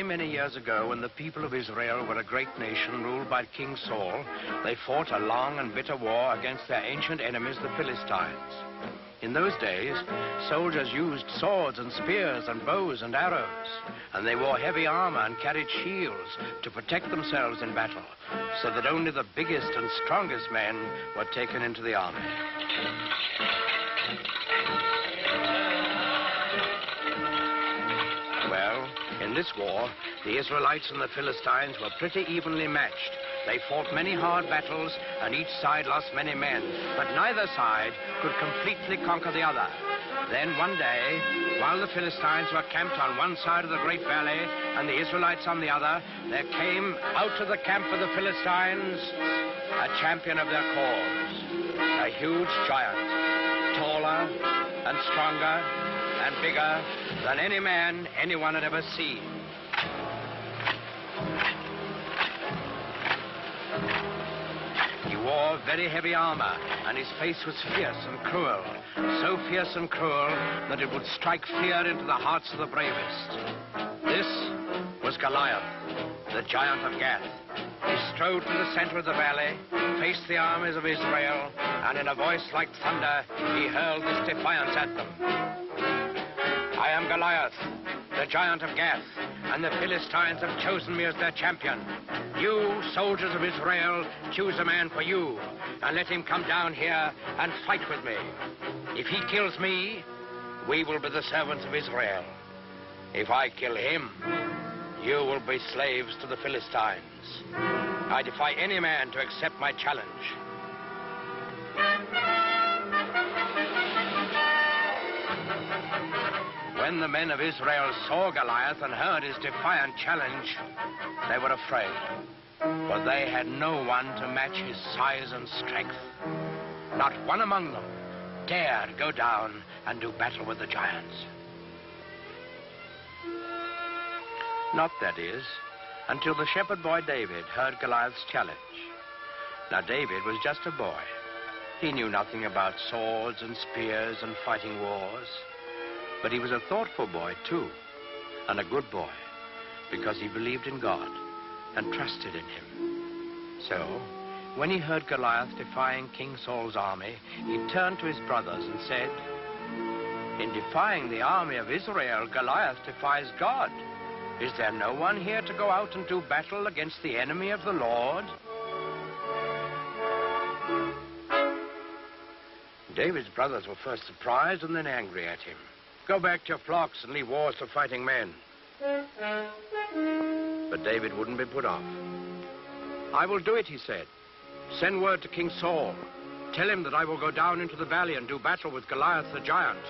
Many years ago, when the people of Israel were a great nation ruled by King Saul, they fought a long and bitter war against their ancient enemies, the Philistines. In those days, soldiers used swords and spears and bows and arrows, and they wore heavy armor and carried shields to protect themselves in battle, so that only the biggest and strongest men were taken into the army. Well, in this war, the Israelites and the Philistines were pretty evenly matched. They fought many hard battles, and each side lost many men, but neither side could completely conquer the other. Then one day, while the Philistines were camped on one side of the great valley and the Israelites on the other, there came out of the camp of the Philistines a champion of their cause, a huge giant, taller and stronger and bigger than any man anyone had ever seen. He wore very heavy armor, and his face was fierce and cruel, so fierce and cruel that it would strike fear into the hearts of the bravest. This was Goliath, the giant of Gath. He strode to the center of the valley, faced the armies of Israel, and in a voice like thunder, he hurled this defiance at them. I am Goliath, the giant of Gath, and the Philistines have chosen me as their champion. You, soldiers of Israel, choose a man for you, and let him come down here and fight with me. If he kills me, we will be the servants of Israel. If I kill him, you will be slaves to the Philistines. I defy any man to accept my challenge. When the men of Israel saw Goliath and heard his defiant challenge, they were afraid, for they had no one to match his size and strength. Not one among them dared go down and do battle with the giants. Not, that is, until the shepherd boy David heard Goliath's challenge. Now, David was just a boy. He knew nothing about swords and spears and fighting wars. But he was a thoughtful boy, too, and a good boy, because he believed in God and trusted in him. So, when he heard Goliath defying King Saul's army, he turned to his brothers and said, "In defying the army of Israel, Goliath defies God. Is there no one here to go out and do battle against the enemy of the Lord?" David's brothers were first surprised and then angry at him. "Go back to your flocks and leave wars to fighting men." But David wouldn't be put off. "I will do it," he said. "Send word to King Saul. Tell him that I will go down into the valley and do battle with Goliath the giant."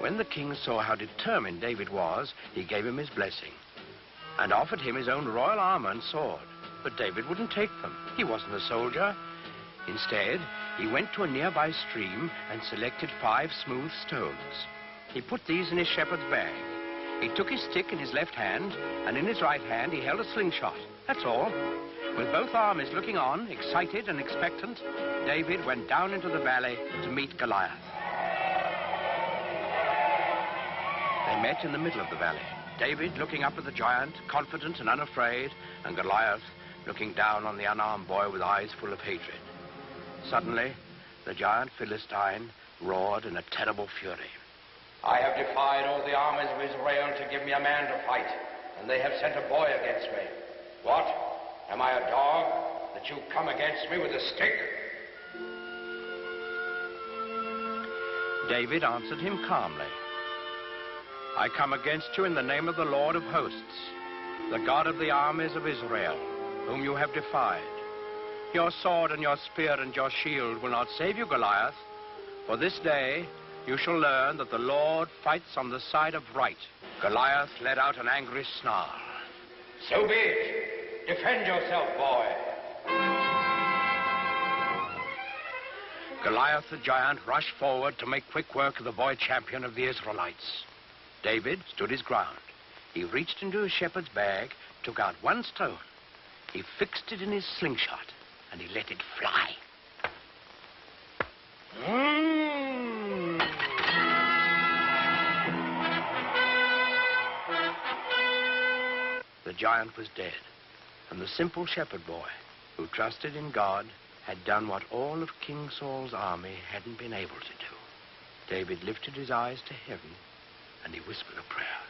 When the king saw how determined David was, he gave him his blessing and offered him his own royal armor and sword. But David wouldn't take them. He wasn't a soldier. Instead, he went to a nearby stream and selected 5 smooth stones. He put these in his shepherd's bag. He took his stick in his left hand, and in his right hand he held a slingshot. That's all. With both armies looking on, excited and expectant, David went down into the valley to meet Goliath. They met in the middle of the valley. David looking up at the giant, confident and unafraid, and Goliath looking down on the unarmed boy with eyes full of hatred. Suddenly, the giant Philistine roared in a terrible fury. "I have defied all the armies of Israel to give me a man to fight, and they have sent a boy against me. What? Am I a dog that you come against me with a stick?" David answered him calmly. "I come against you in the name of the Lord of hosts, the God of the armies of Israel, whom you have defied. Your sword and your spear and your shield will not save you, Goliath, for this day you shall learn that the Lord fights on the side of right." Goliath let out an angry snarl. So be it. Defend yourself, boy. Goliath the giant rushed forward to make quick work of the boy champion of the Israelites. David stood his ground. He reached into his shepherd's bag, took out one stone. He fixed it in his slingshot, and he let it fly. The giant was dead, and the simple shepherd boy, who trusted in God, had done what all of King Saul's army hadn't been able to do. David lifted his eyes to heaven, and he whispered a prayer.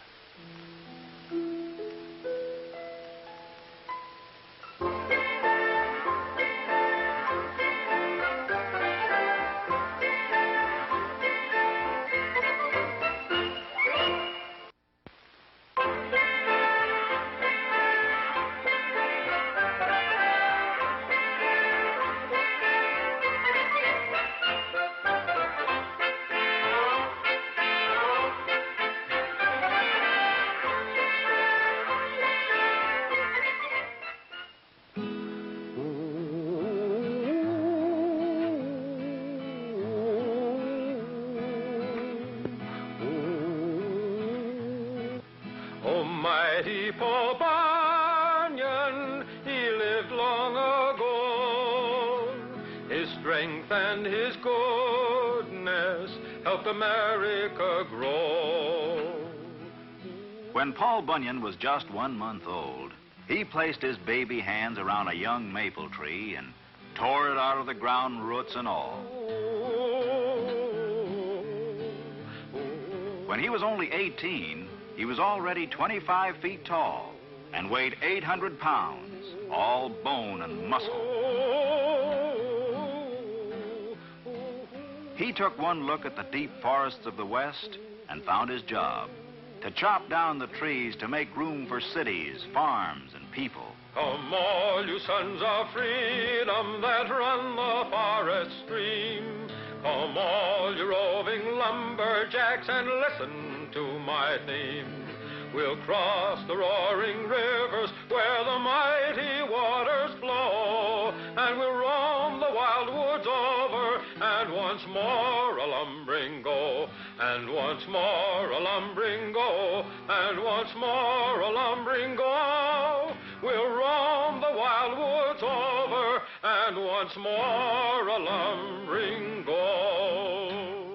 Mighty Paul Bunyan, he lived long ago. His strength and his goodness helped America grow. When Paul Bunyan was just 1 month old, he placed his baby hands around a young maple tree and tore it out of the ground, roots and all. When he was only 18, he was already 25 feet tall and weighed 800 pounds, all bone and muscle. He took one look at the deep forests of the West and found his job: to chop down the trees to make room for cities, farms, and people. Come all you sons of freedom that run the forest stream. Come all you roving lumberjacks and listen to my theme. We'll cross the roaring rivers where the mighty waters flow, and we'll roam the wild woods over, and once more a lumbering go, and once more a lumbering go, and once more a lumbering go. We'll roam the wild woods over, and once more a lumbering go.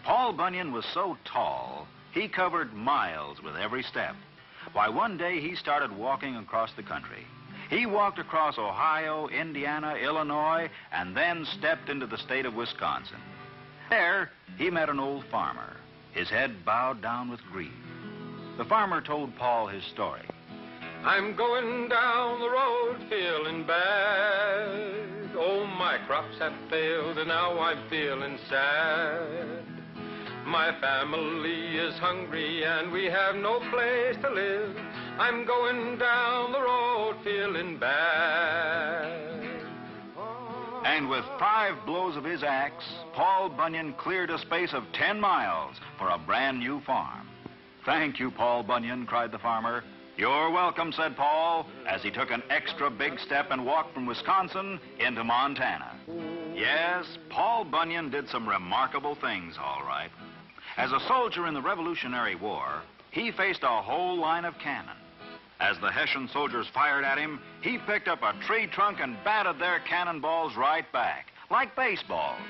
Paul Bunyan was so tall, he covered miles with every step. Why, one day he started walking across the country. He walked across Ohio, Indiana, Illinois, and then stepped into the state of Wisconsin. There, he met an old farmer, his head bowed down with grief. The farmer told Paul his story. I'm going down the road feeling bad. Oh, my crops have failed and now I'm feeling sad. My family is hungry and we have no place to live. I'm going down the road feeling bad. And with 5 blows of his axe, Paul Bunyan cleared a space of 10 miles for a brand new farm. Thank you, Paul Bunyan, cried the farmer. You're welcome, said Paul, as he took an extra big step and walked from Wisconsin into Montana. Yes, Paul Bunyan did some remarkable things, all right. As a soldier in the Revolutionary War, he faced a whole line of cannon. As the Hessian soldiers fired at him, he picked up a tree trunk and batted their cannonballs right back, like baseballs.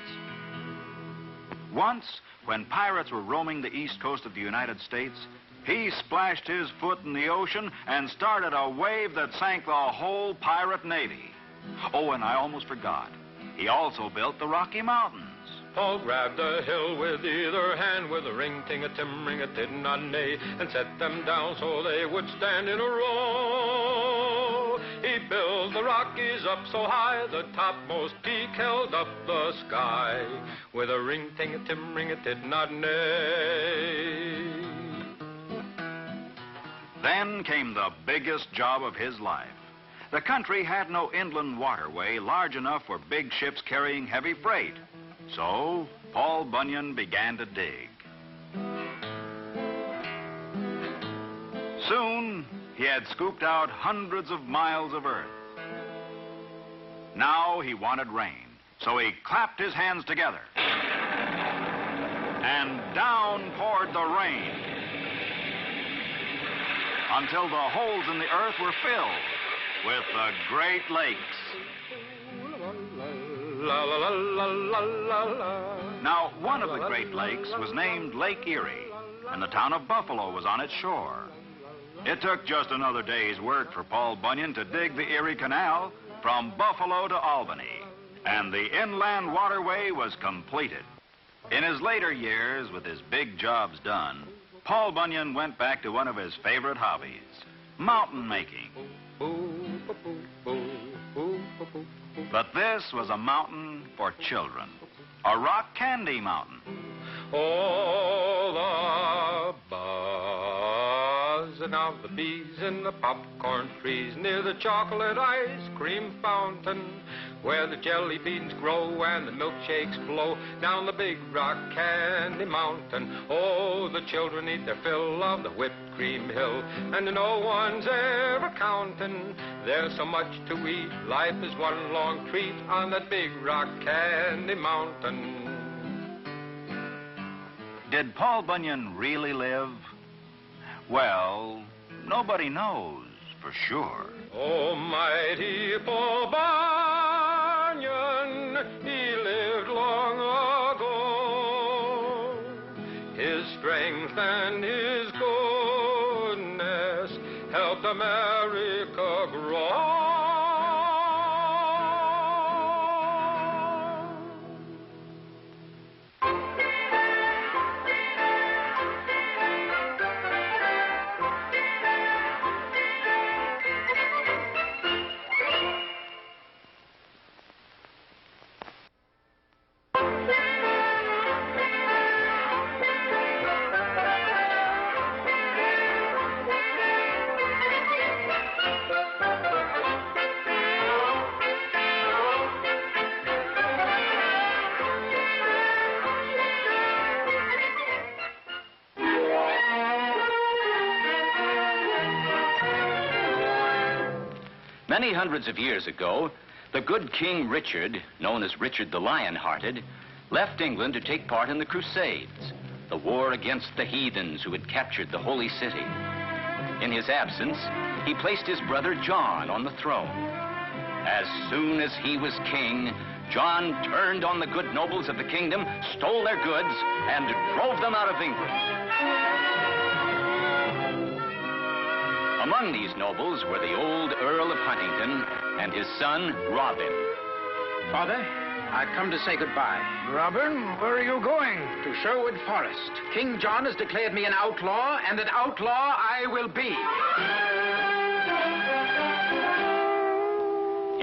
Once, when pirates were roaming the east coast of the United States, he splashed his foot in the ocean and started a wave that sank the whole pirate navy. Oh, and I almost forgot. He also built the Rocky Mountains. Paul grabbed a hill with either hand with a ring-ting-a-tim-ring-a-tid-not-nay and set them down so they would stand in a row. He built the Rockies up so high the topmost peak held up the sky with a ring-ting-a-tim-ring-a-tid-not-nay. Then came the biggest job of his life. The country had no inland waterway large enough for big ships carrying heavy freight. So, Paul Bunyan began to dig. Soon, He had scooped out hundreds of miles of earth. Now he wanted rain, so he clapped his hands together. And down poured the rain until the holes in the earth were filled with the Great Lakes. Now, one of the Great Lakes was named Lake Erie, and the town of Buffalo was on its shore. It took just another day's work for Paul Bunyan to dig the Erie Canal from Buffalo to Albany, and the inland waterway was completed. In his later years, with his big jobs done, Paul Bunyan went back to one of his favorite hobbies, mountain making. But this was a mountain for children, a rock candy mountain. Oh, the buzzing of the bees in the popcorn trees near the chocolate ice cream fountain, where the jelly beans grow and the milkshakes flow down the big rock candy mountain. Oh, the children eat their fill of the whipped cream hill, and no one's ever counting. There's so much to eat, life is one long treat on that big rock candy mountain. Did Paul Bunyan really live? Well, nobody knows for sure. Oh, mighty Paul Bunyan, he lived long ago. His strength and his goodness helped America grow. Many hundreds of years ago, the good King Richard, known as Richard the Lion-Hearted, left England to take part in the Crusades, the war against the heathens who had captured the Holy City. In his absence, he placed his brother John on the throne. As soon as he was king, John turned on the good nobles of the kingdom, stole their goods, and drove them out of England. Among these nobles were the old Earl of Huntingdon and his son, Robin. Father, I've come to say goodbye. Robin, where are you going? To Sherwood Forest. King John has declared me an outlaw, and an outlaw I will be.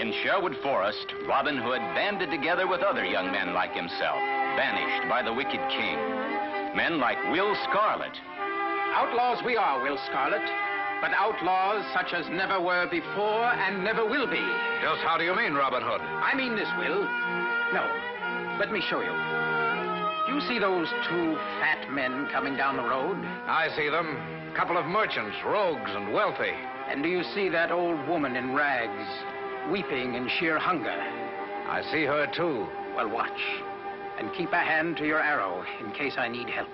In Sherwood Forest, Robin Hood banded together with other young men like himself, banished by the wicked king. Men like Will Scarlet. Outlaws we are, Will Scarlet, but outlaws such as never were before and never will be. Just how do you mean, Robin Hood? I mean this, Will. No, let me show you. Do you see those two fat men coming down the road? I see them. A couple of merchants, rogues and wealthy. And do you see that old woman in rags, weeping in sheer hunger? I see her, too. Well, watch, and keep a hand to your arrow in case I need help.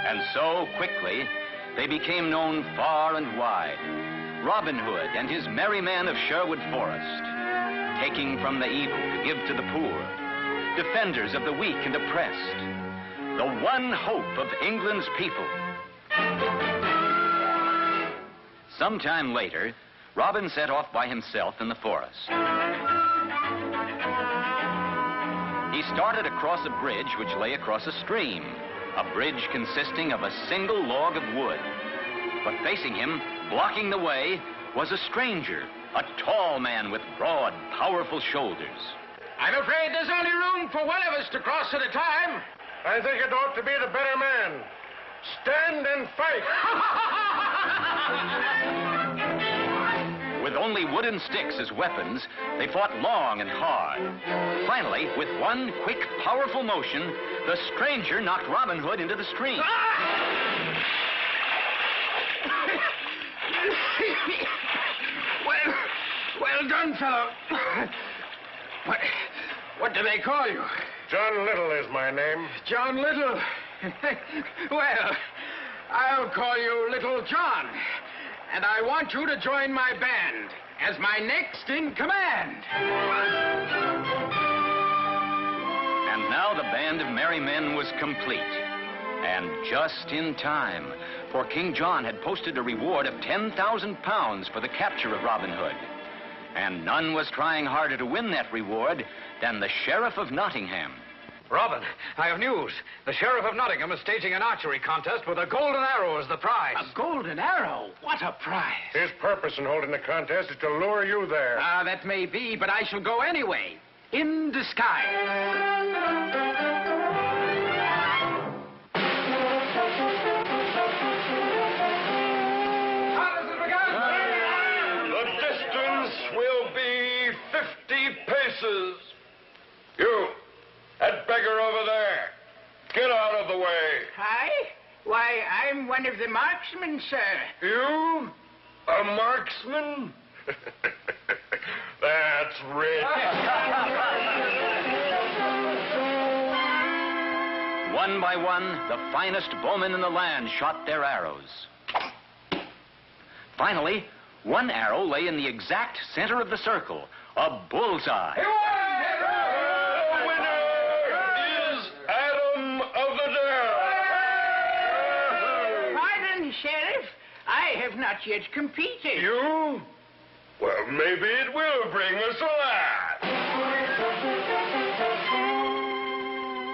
And so, quickly, they became known far and wide. Robin Hood and his merry men of Sherwood Forest, taking from the evil to give to the poor, defenders of the weak and oppressed, the one hope of England's people. Sometime later, Robin set off by himself in the forest. He started across a bridge which lay across a stream, a bridge consisting of a single log of wood. But facing him, blocking the way, was a stranger, a tall man with broad, powerful shoulders. I'm afraid there's only room for one of us to cross at a time. I think it ought to be the better man. Stand and fight. With only wooden sticks as weapons, they fought long and hard. Finally, with one quick, powerful motion, the stranger knocked Robin Hood into the stream. Well done, fellow. What do they call you? John Little is my name. John Little. Well, I'll call you Little John. And I want you to join my band as my next in command. And now the band of merry men was complete. And just in time, for King John had posted a reward of 10,000 pounds for the capture of Robin Hood. And none was trying harder to win that reward than the Sheriff of Nottingham. Robin, I have news. The Sheriff of Nottingham is staging an archery contest with a golden arrow as the prize. A golden arrow? What a prize. His purpose in holding the contest is to lure you there. That may be, but I shall go anyway. In disguise. The distance will be 50 paces. You, that beggar over there, get out of the way. I? Why, I'm one of the marksmen, sir. You? A marksman? That's rich. One by one, the finest bowmen in the land shot their arrows. Finally, one arrow lay in the exact center of the circle, a bullseye. The winner is Adam of the Dell. Pardon, Sheriff. I have not yet competed. You? Well, maybe it will bring us a laugh.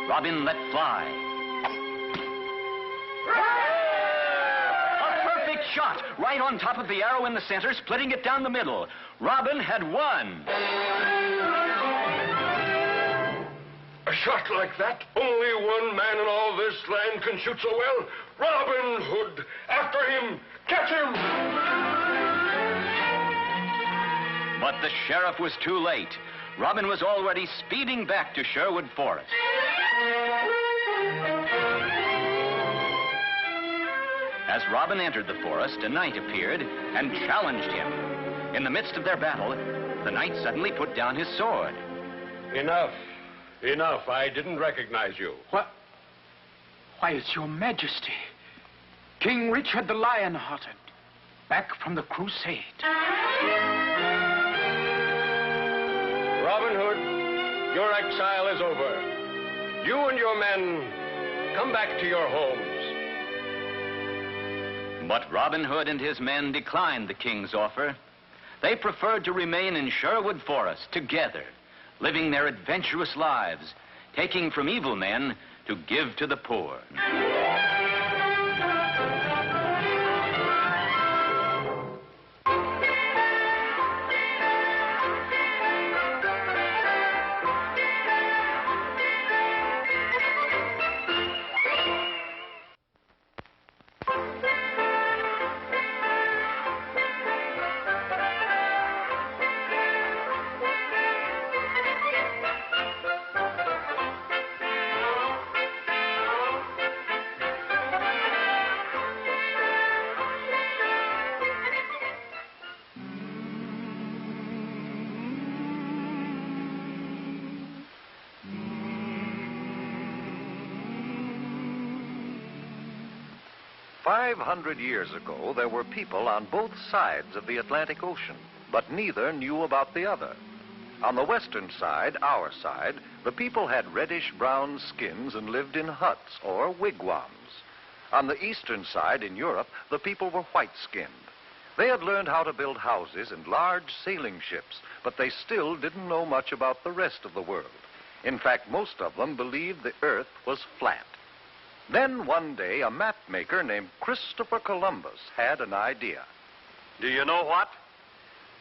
Robin let fly. A perfect shot, right on top of the arrow in the center, splitting it down the middle. Robin had won. A shot like that, only one man in all this land can shoot so well. Robin Hood, after him, catch him! But the sheriff was too late. Robin was already speeding back to Sherwood Forest. As Robin entered the forest, a knight appeared and challenged him. In the midst of their battle, the knight suddenly put down his sword. Enough. Enough. I didn't recognize you. What? Why, it's your majesty. King Richard the Lion-Hearted, back from the crusade. Robin Hood, your exile is over. You and your men, come back to your homes. But Robin Hood and his men declined the king's offer. They preferred to remain in Sherwood Forest together, living their adventurous lives, taking from evil men to give to the poor. "500 years ago, there were people on both sides of the Atlantic Ocean, but neither knew about the other. On the western side, our side, the people had reddish-brown skins and lived in huts or wigwams. On the eastern side, in Europe, the people were white-skinned. They had learned how to build houses and large sailing ships, but they still didn't know much about the rest of the world. In fact, most of them believed the earth was flat. Then one day, a map maker named Christopher Columbus had an idea. Do you know what?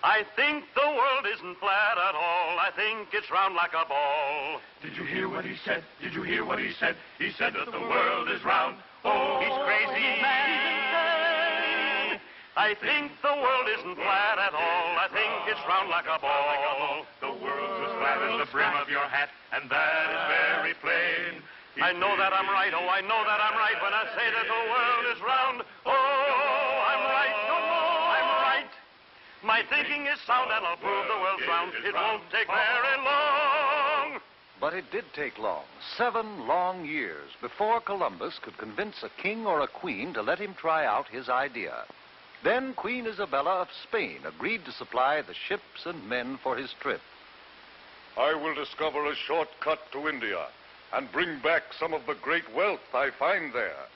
I think the world isn't flat at all. I think it's round like a ball. Did you hear what he said? Did you hear what he said? He said that the world is round. Oh, He's crazy man. I think the world isn't flat at all. I think it's round like a ball. The world's as flat as the brim of your hat, and that is very plain. I know that I'm right, oh, I know that I'm right when I say that the world is round. Oh, I'm right, oh, I'm My thinking is sound and I'll prove the world's round. It won't take very long. But it did take long, 7 long years, before Columbus could convince a king or a queen to let him try out his idea. Then Queen Isabella of Spain agreed to supply the ships and men for his trip. I will discover a shortcut to India and bring back some of the great wealth I find there.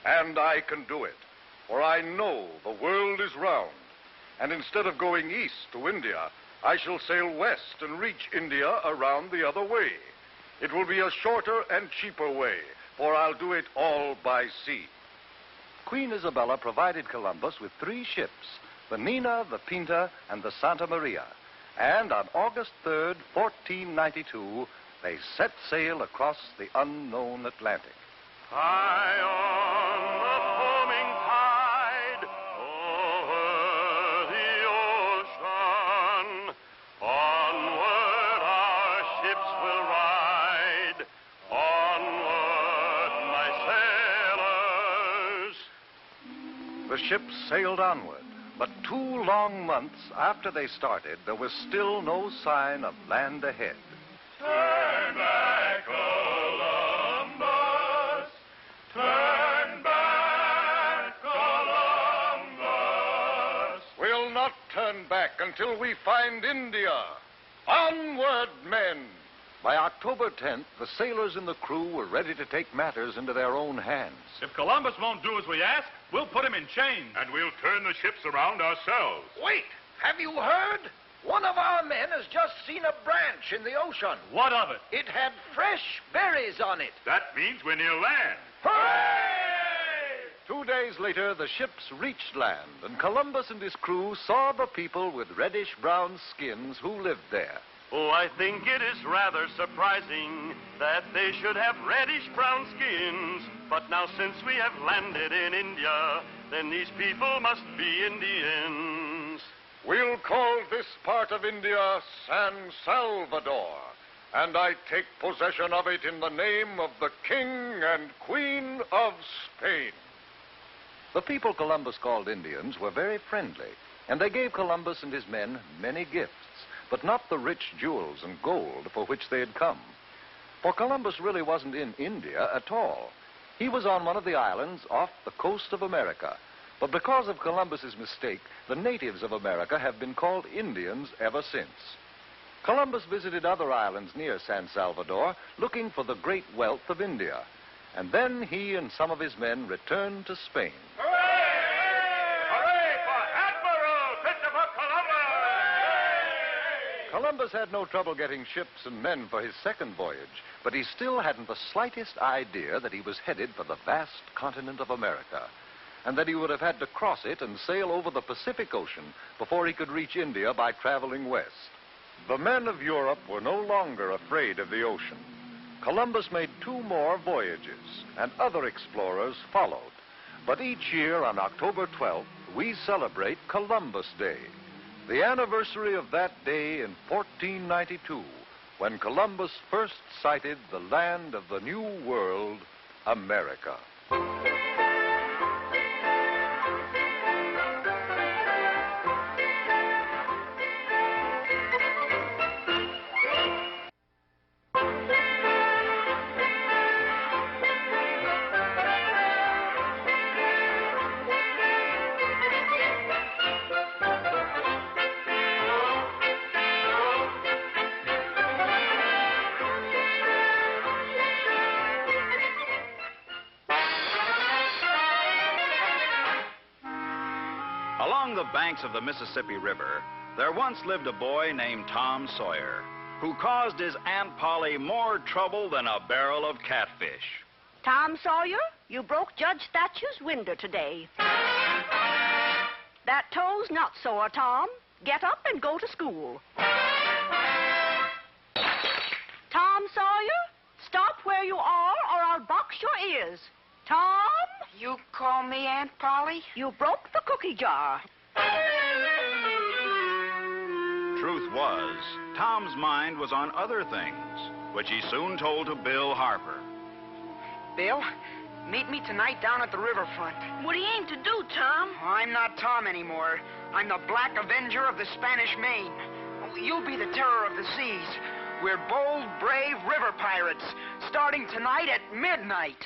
And I can do it, for I know the world is round. And instead of going east to India, I shall sail west and reach India around the other way. It will be a shorter and cheaper way, for I'll do it all by sea. Queen Isabella provided Columbus with 3 ships, the Nina, the Pinta, and the Santa Maria. And on August 3rd, 1492, they set sail across the unknown Atlantic. High on the foaming tide, over the ocean, onward our ships will ride, onward, my sailors. The ships sailed onward, but 2 long months after they started, there was still no sign of land ahead. Turn back, Columbus! Turn back, Columbus! We'll not turn back until we find India. Onward, men! By October 10th, the sailors and the crew were ready to take matters into their own hands. If Columbus won't do as we ask, we'll put him in chains. And we'll turn the ships around ourselves. Wait! Have you heard? One of our men has just seen a branch in the ocean. What of it? It had fresh berries on it. That means we're near land. Hooray! 2 days later, the ships reached land, and Columbus and his crew saw the people with reddish-brown skins who lived there. Oh, I think it is rather surprising that they should have reddish-brown skins. But now since we have landed in India, then these people must be Indians. We'll call this part of India San Salvador, and I take possession of it in the name of the King and Queen of Spain. The people Columbus called Indians were very friendly, and they gave Columbus and his men many gifts, but not the rich jewels and gold for which they had come. For Columbus really wasn't in India at all. He was on one of the islands off the coast of America. But because of Columbus's mistake, the natives of America have been called Indians ever since. Columbus visited other islands near San Salvador, looking for the great wealth of India. And then he and some of his men returned to Spain. Hooray for Admiral Christopher Columbus! Columbus had no trouble getting ships and men for his second voyage, but he still hadn't the slightest idea that he was headed for the vast continent of America, and that he would have had to cross it and sail over the Pacific Ocean before he could reach India by traveling west. The men of Europe were no longer afraid of the ocean. Columbus made 2 more voyages, and other explorers followed. But each year on October 12th, we celebrate Columbus Day, the anniversary of that day in 1492, when Columbus first sighted the land of the New World, America. Along the banks of the Mississippi River, there once lived a boy named Tom Sawyer, who caused his Aunt Polly more trouble than a barrel of catfish. Tom Sawyer, you broke Judge Thatcher's window today. That toe's not sore, Tom. Get up and go to school. Tom Sawyer, stop where you are or I'll box your ears. Tom? You call me Aunt Polly? You broke the cookie jar. Truth was, Tom's mind was on other things, which he soon told to Bill Harper. Bill, Meet me tonight down at the riverfront. What do you aim to do, Tom? I'm not Tom anymore. I'm the Black Avenger of the Spanish Main. You'll be the terror of the seas. We're bold, brave river pirates, starting tonight at midnight.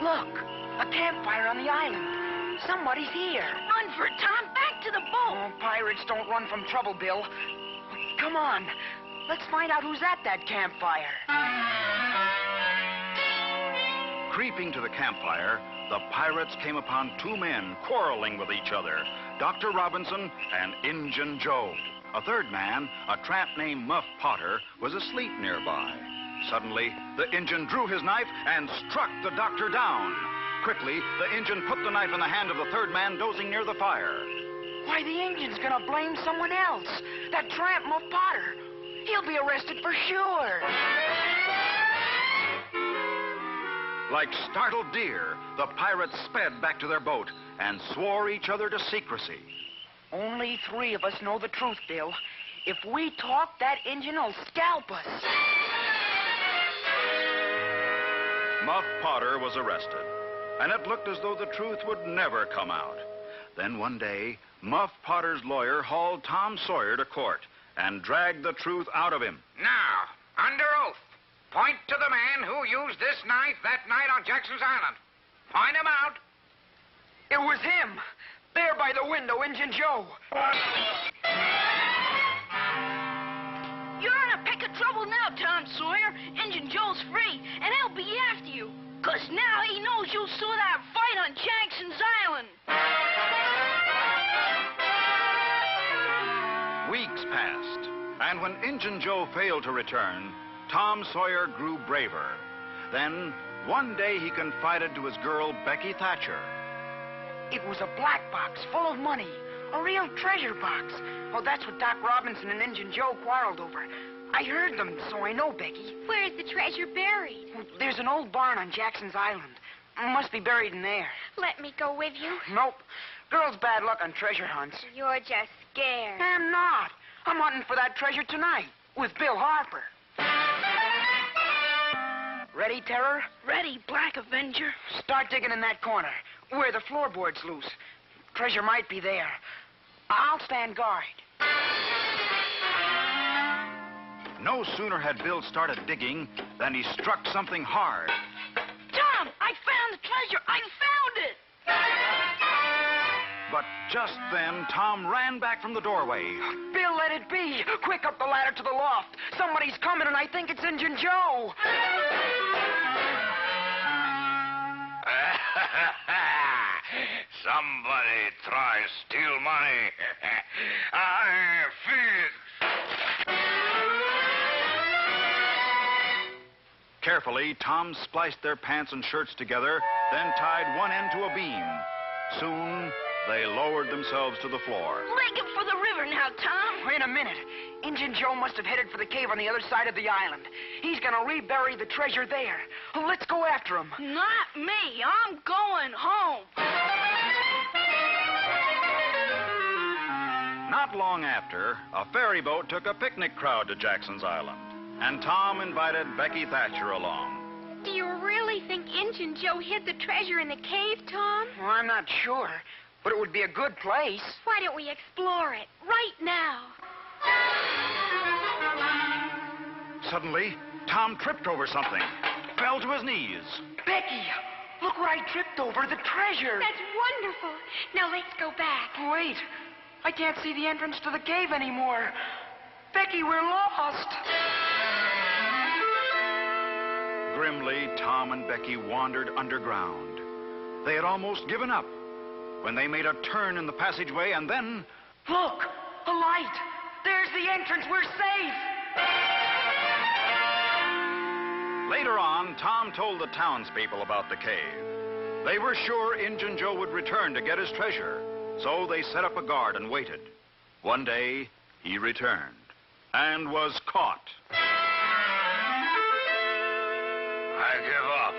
Look, a campfire on the island. Somebody's here. Run for it, Tom. Back to the boat. Oh, pirates don't run from trouble, Bill. Come on. Let's find out who's at that campfire. Creeping to the campfire, the pirates came upon two men quarreling with each other, Dr. Robinson and Injun Joe. A third man, a tramp named Muff Potter, was asleep nearby. Suddenly, the Injun drew his knife and struck the doctor down. Quickly, the Injun put the knife in the hand of the third man dozing near the fire. Why, the Injun's gonna blame someone else. That tramp, Muff Potter. He'll be arrested for sure. Like startled deer, the pirates sped back to their boat and swore each other to secrecy. Only 3 of us know the truth, Bill. If we talk, that Injun will scalp us. Muff Potter was arrested, and it looked as though the truth would never come out. Then one day, Muff Potter's lawyer hauled Tom Sawyer to court and dragged the truth out of him. Now, under oath, point to the man who used this knife that night on Jackson's Island. Point him out. It was him. There by the window, Injun Joe. You're in a peck of trouble now, Tom Sawyer. Injun Joe's free, and he'll be after you. 'Cause now he knows you saw that fight on Jackson's Island. Weeks passed, and when Injun Joe failed to return, Tom Sawyer grew braver. Then, one day he confided to his girl, Becky Thatcher. It was a black box full of money. A real treasure box. Oh, that's what Doc Robinson and Injun Joe quarreled over. I heard them, so I know, Becky. Where's the treasure buried? There's an old barn on Jackson's Island. Must be buried in there. Let me go with you. Nope. Girls' bad luck on treasure hunts. You're just scared. I'm not. I'm hunting for that treasure tonight with Bill Harper. Ready, Terror? Ready, Black Avenger. Start digging in that corner, where the floorboard's loose. Treasure might be there. I'll stand guard. No sooner had Bill started digging than he struck something hard. Tom, I found the treasure. I found it. But just then, Tom ran back from the doorway. Bill, let it be. Quick, up the ladder to the loft. Somebody's coming, and I think it's Injun Joe. Somebody try steal money. I feel it. Carefully, Tom spliced their pants and shirts together, then tied one end to a beam. Soon, they lowered themselves to the floor. Leg him for the river now, Tom. Wait a minute. Injun Joe must have headed for the cave on the other side of the island. He's gonna rebury the treasure there. Let's go after him. Not me. I'm going home. Not long after, a ferry boat took a picnic crowd to Jackson's Island, and Tom invited Becky Thatcher along. Do you really think Injun Joe hid the treasure in the cave, Tom? Well, I'm not sure, but it would be a good place. Why don't we explore it right now? Suddenly, Tom tripped over something, fell to his knees. Becky, look what I tripped over, the treasure. That's wonderful. Now let's go back. Wait, I can't see the entrance to the cave anymore. Becky, we're lost. Grimly, Tom and Becky wandered underground. They had almost given up when they made a turn in the passageway, and then... Look, a light. There's the entrance. We're safe. Later on, Tom told the townspeople about the cave. They were sure Injun Joe would return to get his treasure, so they set up a guard and waited. One day, he returned and was caught. I give up.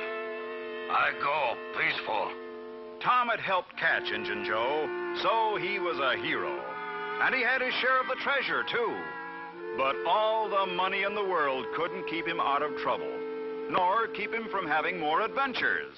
I go peaceful. Tom had helped catch Injun Joe, so he was a hero. And he had his share of the treasure, too. But all the money in the world couldn't keep him out of trouble, nor keep him from having more adventures.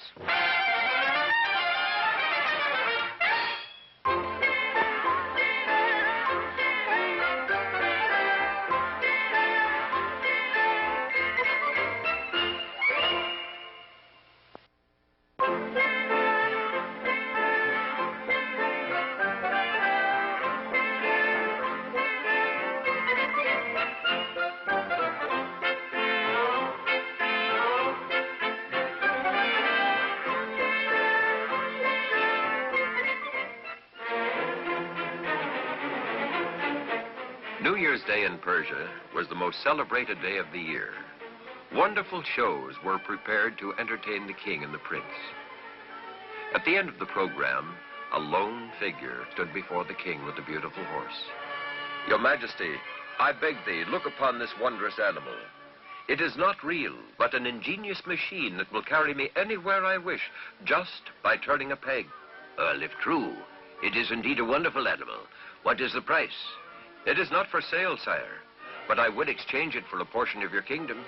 New Year's Day in Persia was the most celebrated day of the year. Wonderful shows were prepared to entertain the king and the prince. At the end of the program, a lone figure stood before the king with a beautiful horse. Your Majesty, I beg thee, look upon this wondrous animal. It is not real, but an ingenious machine that will carry me anywhere I wish, just by turning a peg. Well, if true, it is indeed a wonderful animal. What is the price? It is not for sale, sire, but I would exchange it for a portion of your kingdom.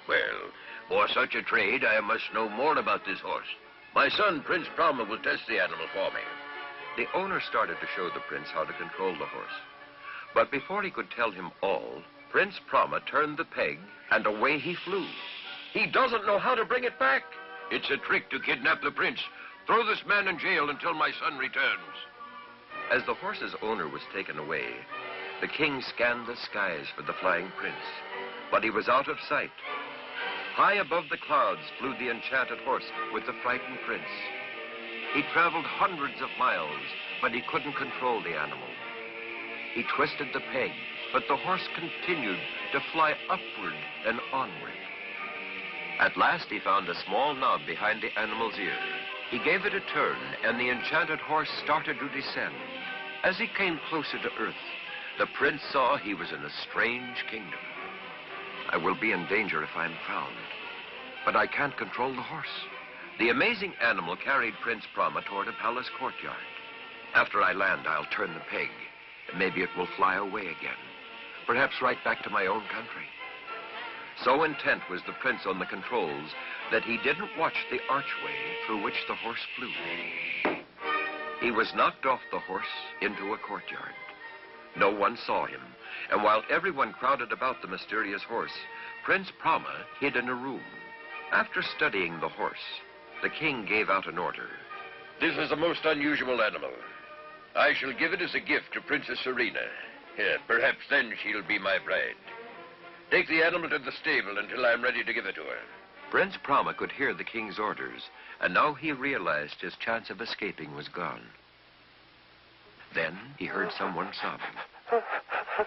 Well, for such a trade, I must know more about this horse. My son, Prince Brahma, will test the animal for me. The owner started to show the prince how to control the horse. But before he could tell him all, Prince Brahma turned the peg, and away he flew. He doesn't know how to bring it back. It's a trick to kidnap the prince. Throw this man in jail until my son returns. As the horse's owner was taken away, the king scanned the skies for the flying prince, but he was out of sight. High above the clouds flew the enchanted horse with the frightened prince. He traveled hundreds of miles, but he couldn't control the animal. He twisted the peg, but the horse continued to fly upward and onward. At last he found a small knob behind the animal's ear. He gave it a turn, and the enchanted horse started to descend. As he came closer to earth, the prince saw he was in a strange kingdom. I will be in danger if I'm found, but I can't control the horse. The amazing animal carried Prince Brahma toward a palace courtyard. After I land, I'll turn the peg, and maybe it will fly away again, perhaps right back to my own country. So intent was the prince on the controls that he didn't watch the archway through which the horse flew. He was knocked off the horse into a courtyard. No one saw him, and while everyone crowded about the mysterious horse, Prince Brahma hid in a room. After studying the horse, the king gave out an order. This is a most unusual animal. I shall give it as a gift to Princess Serena. Perhaps then she'll be my bride. Take the animal to the stable until I'm ready to give it to her. Prince Brahma could hear the king's orders, and now he realized his chance of escaping was gone. Then he heard someone sobbing.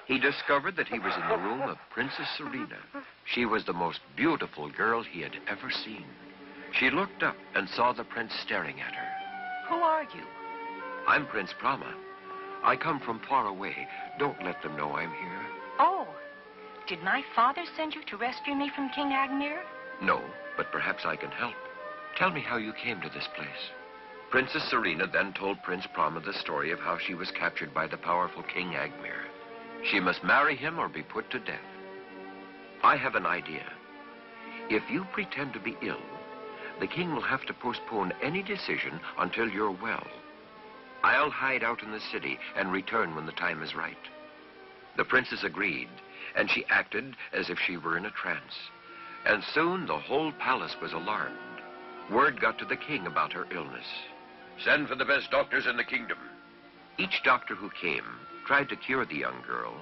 He discovered that he was in the room of Princess Serena. She was the most beautiful girl he had ever seen. She looked up and saw the prince staring at her. Who are you? I'm Prince Brahma. I come from far away. Don't let them know I'm here. Oh, did my father send you to rescue me from King Agmir? No, but perhaps I can help. Tell me how you came to this place. Princess Serena then told Prince Brahma the story of how she was captured by the powerful King Agmir. She must marry him or be put to death. I have an idea. If you pretend to be ill, the king will have to postpone any decision until you're well. I'll hide out in the city and return when the time is right. The princess agreed, and she acted as if she were in a trance. And soon the whole palace was alarmed. Word got to the king about her illness. Send for the best doctors in the kingdom. Each doctor who came tried to cure the young girl,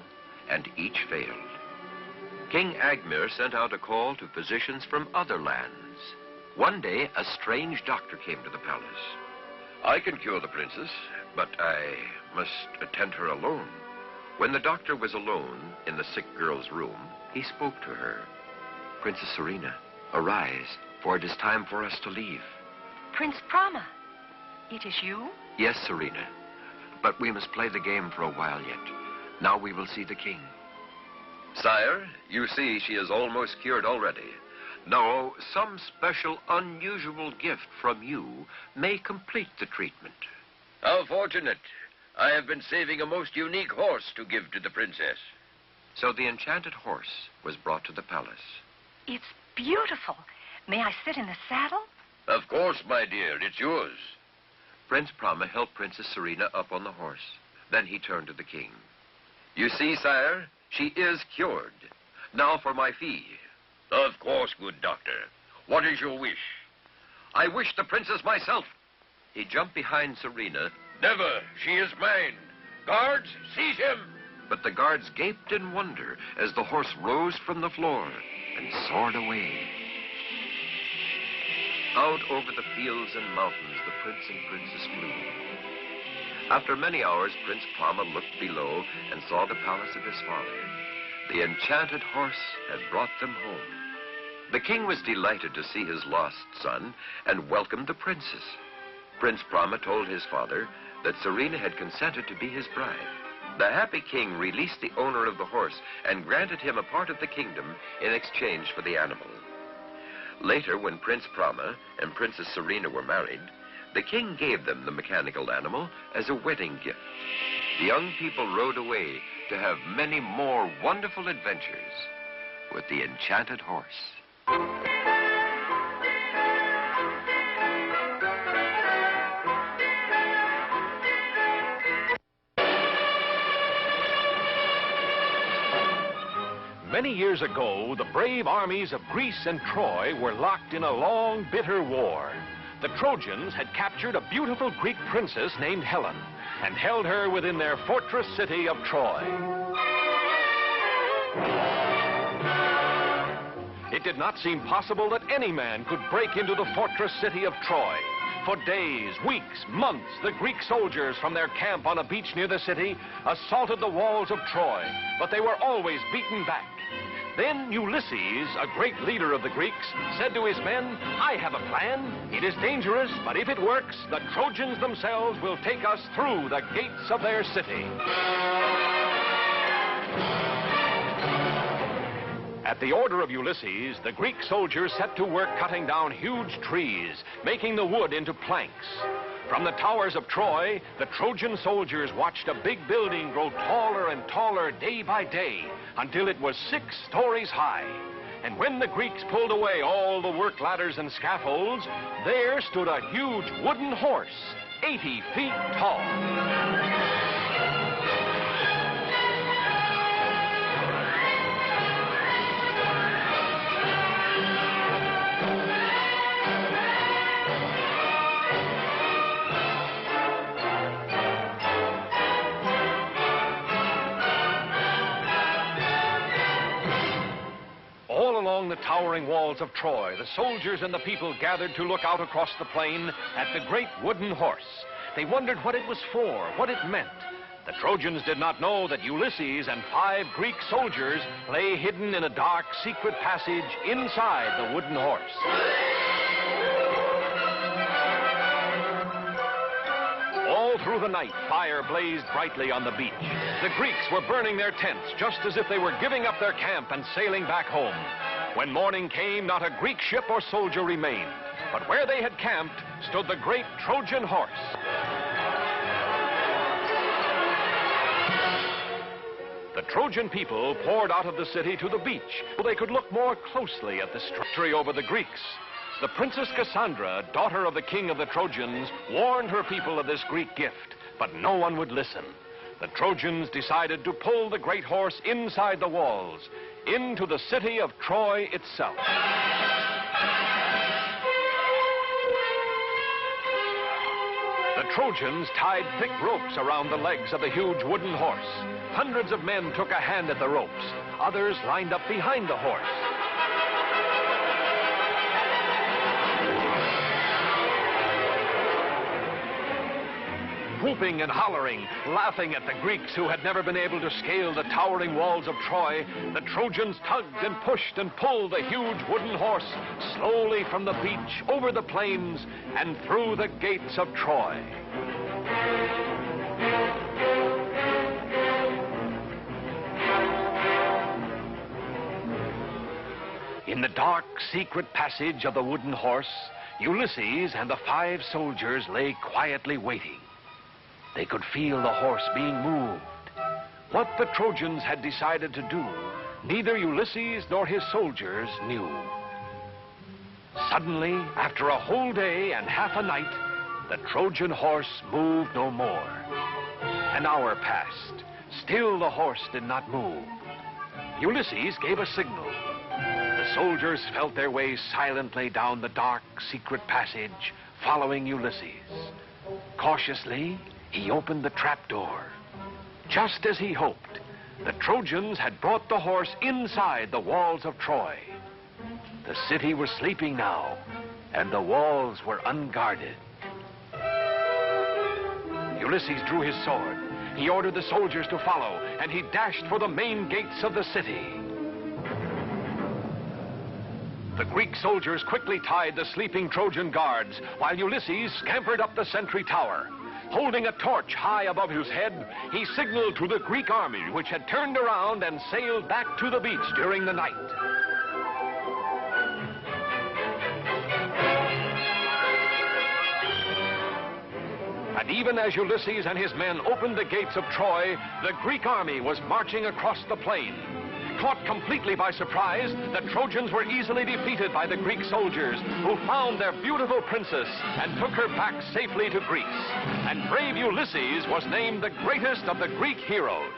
and each failed. King Agmir sent out a call to physicians from other lands. One day, a strange doctor came to the palace. I can cure the princess, but I must attend her alone. When the doctor was alone in the sick girl's room, he spoke to her. Princess Serena, arise, for it is time for us to leave. Prince Brahma, it is you? Yes, Serena, but we must play the game for a while yet. Now we will see the king. Sire, you see she is almost cured already. No, some special, unusual gift from you may complete the treatment. How fortunate. I have been saving a most unique horse to give to the princess. So the enchanted horse was brought to the palace. It's beautiful. May I sit in the saddle? Of course, my dear, it's yours. Prince Brahma helped Princess Serena up on the horse. Then he turned to the king. You see, sire, she is cured. Now for my fee. Of course, good doctor. What is your wish? I wish the princess myself. He jumped behind Serena. Never. She is mine. Guards, seize him. But the guards gaped in wonder as the horse rose from the floor and soared away. Out over the fields and mountains, the prince and princess flew. After many hours, Prince Brahma looked below and saw the palace of his father. The enchanted horse had brought them home. The king was delighted to see his lost son and welcomed the princess. Prince Brahma told his father that Serena had consented to be his bride. The happy king released the owner of the horse and granted him a part of the kingdom in exchange for the animal. Later, when Prince Brahma and Princess Serena were married, the king gave them the mechanical animal as a wedding gift. The young people rode away to have many more wonderful adventures with the enchanted horse. Many years ago, the brave armies of Greece and Troy were locked in a long, bitter war. The Trojans had captured a beautiful Greek princess named Helen and held her within their fortress city of Troy. It did not seem possible that any man could break into the fortress city of Troy. For days, weeks, months, the Greek soldiers from their camp on a beach near the city assaulted the walls of Troy, but they were always beaten back. Then Ulysses, a great leader of the Greeks, said to his men, I have a plan. It is dangerous, but if it works, the Trojans themselves will take us through the gates of their city. At the order of Ulysses, the Greek soldiers set to work cutting down huge trees, making the wood into planks. From the towers of Troy, the Trojan soldiers watched a big building grow taller and taller day by day until it was 6 stories high. And when the Greeks pulled away all the work ladders and scaffolds, there stood a huge wooden horse, 80 feet tall. Along the towering walls of Troy, the soldiers and the people gathered to look out across the plain at the great wooden horse. They wondered what it was for, what it meant. The Trojans did not know that Ulysses and 5 Greek soldiers lay hidden in a dark, secret passage inside the wooden horse. All through the night, fire blazed brightly on the beach. The Greeks were burning their tents just as if they were giving up their camp and sailing back home. When morning came, not a Greek ship or soldier remained, but where they had camped stood the great Trojan horse. The Trojan people poured out of the city to the beach so they could look more closely at the victory over the Greeks. The Princess Cassandra, daughter of the king of the Trojans, warned her people of this Greek gift, but no one would listen. The Trojans decided to pull the great horse inside the walls, into the city of Troy itself. The Trojans tied thick ropes around the legs of the huge wooden horse. Hundreds of men took a hand at the ropes. Others lined up behind the horse. Whooping and hollering, laughing at the Greeks who had never been able to scale the towering walls of Troy, the Trojans tugged and pushed and pulled the huge wooden horse slowly from the beach, over the plains, and through the gates of Troy. In the dark, secret passage of the wooden horse, Ulysses and the 5 soldiers lay quietly waiting. They could feel the horse being moved, What the Trojans had decided to do, neither Ulysses nor his soldiers knew. Suddenly, after a whole day and half a night, the Trojan horse moved no more. An hour passed. Still the horse did not move. Ulysses gave a signal. The soldiers felt their way silently down the dark, secret passage, following Ulysses. Cautiously, he opened the trapdoor. Just as he hoped, the Trojans had brought the horse inside the walls of Troy. The city was sleeping now, and the walls were unguarded. Ulysses drew his sword. He ordered the soldiers to follow, and he dashed for the main gates of the city. The Greek soldiers quickly tied the sleeping Trojan guards, while Ulysses scampered up the sentry tower. Holding a torch high above his head, he signaled to the Greek army, which had turned around and sailed back to the beach during the night. And even as Ulysses and his men opened the gates of Troy, the Greek army was marching across the plain. Caught completely by surprise, the Trojans were easily defeated by the Greek soldiers, who found their beautiful princess and took her back safely to Greece. And brave Ulysses was named the greatest of the Greek heroes.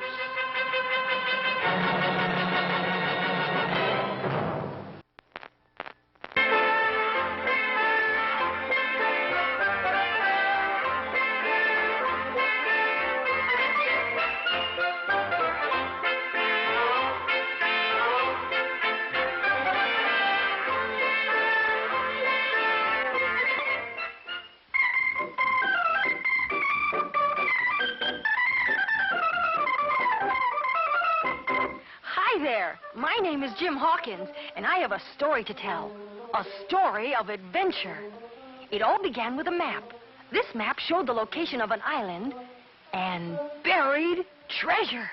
My name is Jim Hawkins, and I have a story to tell. A story of adventure. It all began with a map. This map showed the location of an island and buried treasure.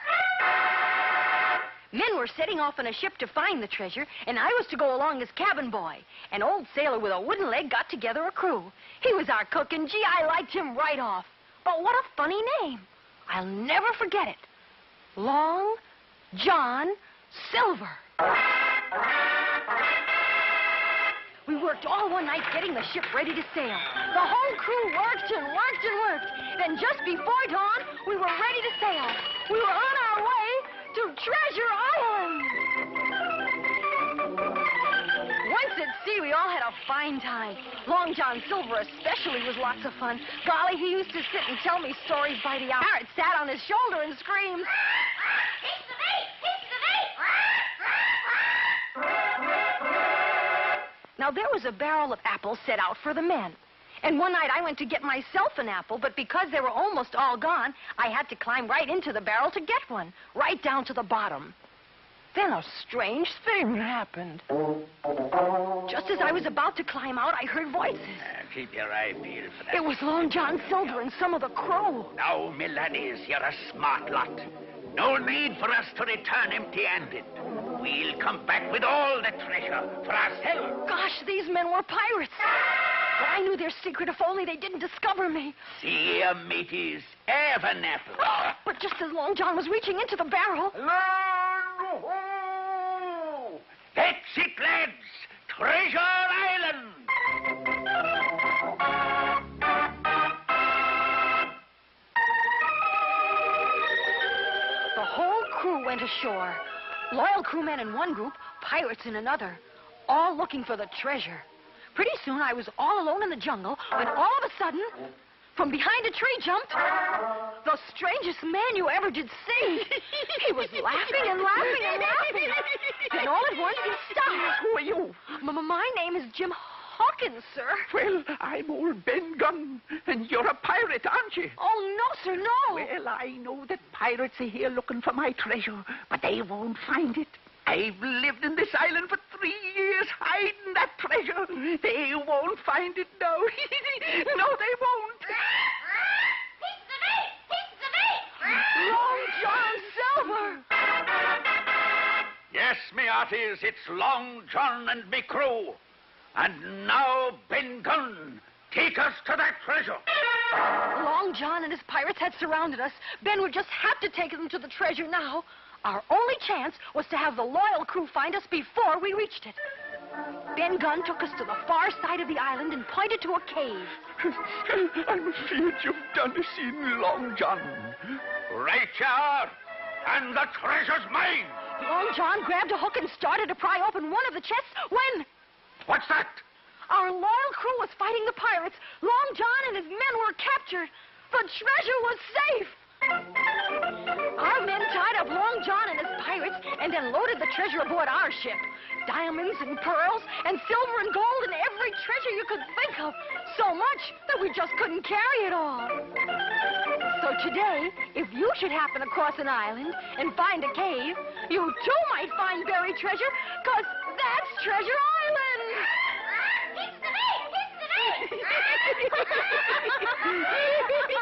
Men were setting off on a ship to find the treasure, and I was to go along as cabin boy. An old sailor with a wooden leg got together a crew. He was our cook, and gee, I liked him right off. But what a funny name. I'll never forget it. Long John Silver. We worked all one night getting the ship ready to sail. The whole crew worked and worked and worked. Then just before dawn, we were ready to sail. We were on our way to Treasure Island. Once at sea, we all had a fine time. Long John Silver especially was lots of fun. Golly, he used to sit and tell me stories by the hour. Parrot sat on his shoulder and screamed, Now, there was a barrel of apples set out for the men. And one night I went to get myself an apple, but because they were almost all gone, I had to climb right into the barrel to get one, right down to the bottom. Then a strange thing happened. Just as I was about to climb out, I heard voices. Keep your eye peeled for that. It was Long John Silver and some of the crew. Now, me laddies, you're a smart lot. No need for us to return empty-handed. We'll come back with all the treasure for ourselves. Gosh, these men were pirates. But I knew their secret if only they didn't discover me. See here, mateys, have an apple. But just as Long John was reaching into the barrel... Land-ho! That's it, lads. Treasure Island. The whole crew went ashore. Loyal crewmen in one group, pirates in another, all looking for the treasure. Pretty soon I was all alone in the jungle when all of a sudden, from behind a tree jumped the strangest man you ever did see. He was laughing and laughing and laughing. Then all at once he stopped. Who are you? My name is Jim Hawkins, sir. Well, I'm old Ben Gunn, and you're a pirate, aren't you? Oh, no, sir, no. Well, I know that pirates are here looking for my treasure, but they won't find it. I've lived in this island for 3 years hiding that treasure. They won't find it now. No, they won't. Long John Silver. Yes, me hearties, it's Long John and me crew. And now, Ben Gunn, take us to that treasure. Long John and his pirates had surrounded us. Ben would just have to take them to the treasure now. Our only chance was to have the loyal crew find us before we reached it. Ben Gunn took us to the far side of the island and pointed to a cave. I'm afraid you've done us in, Long John. Right you are. And the treasure's mine. Long John grabbed a hook and started to pry open one of the chests when... What's that? Our loyal crew was fighting the pirates. Long John and his men were captured. The treasure was safe. Our men tied up Long John and his pirates and then loaded the treasure aboard our ship. Diamonds and pearls and silver and gold and every treasure you could think of. So much that we just couldn't carry it all. So today, if you should happen across an island and find a cave, you too might find buried treasure, 'cause that's Treasure Island! It's the me! It's the me!